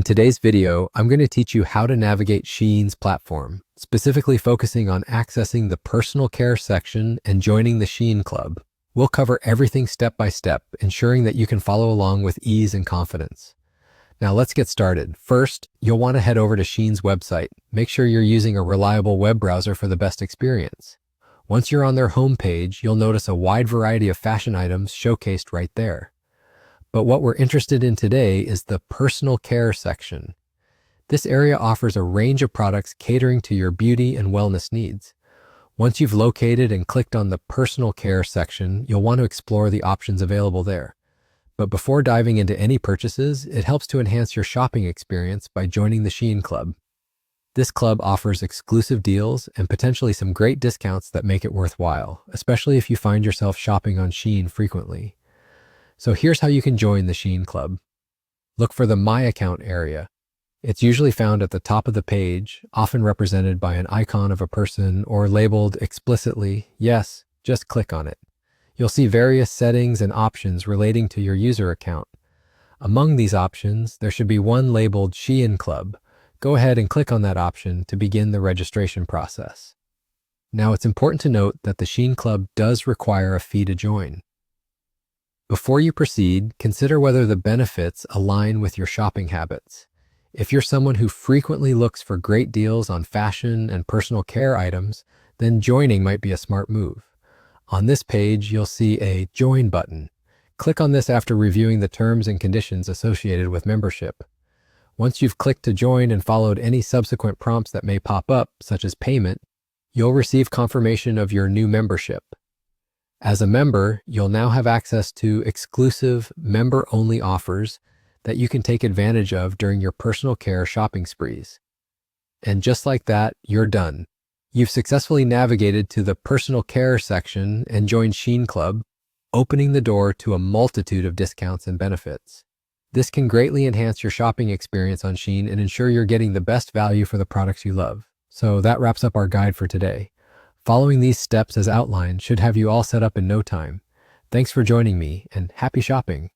today's video, I'm going to teach you how to navigate Shein's platform, specifically focusing on accessing the personal care section and joining the Shein Club. We'll cover everything step by step, ensuring that you can follow along with ease and confidence. Now let's get started. First, you'll want to head over to Shein's website. Make sure you're using a reliable web browser for the best experience. Once you're on their homepage, you'll notice a wide variety of fashion items showcased right there. But what we're interested in today is the personal care section. This area offers a range of products catering to your beauty and wellness needs. Once you've located and clicked on the personal care section, you'll want to explore the options available there. But before diving into any purchases, it helps to enhance your shopping experience by joining the Shein Club. This club offers exclusive deals and potentially some great discounts that make it worthwhile, especially if you find yourself shopping on Shein frequently. So here's how you can join the Shein Club. Look for the My Account area. It's usually found at the top of the page, often represented by an icon of a person or labeled explicitly, yes, just click on it. You'll see various settings and options relating to your user account. Among these options, there should be one labeled Shein Club. Go ahead and click on that option to begin the registration process. Now it's important to note that the Shein Club does require a fee to join. Before you proceed, consider whether the benefits align with your shopping habits. If you're someone who frequently looks for great deals on fashion and personal care items, then joining might be a smart move. On this page, you'll see a Join button. Click on this after reviewing the terms and conditions associated with membership. Once you've clicked to join and followed any subsequent prompts that may pop up, such as payment, you'll receive confirmation of your new membership. As a member, you'll now have access to exclusive member-only offers that you can take advantage of during your personal care shopping sprees. And just like that, you're done. You've successfully navigated to the personal care section and joined Shein Club, opening the door to a multitude of discounts and benefits. This can greatly enhance your shopping experience on Shein and ensure you're getting the best value for the products you love. So that wraps up our guide for today. Following these steps as outlined should have you all set up in no time. Thanks for joining me, and happy shopping!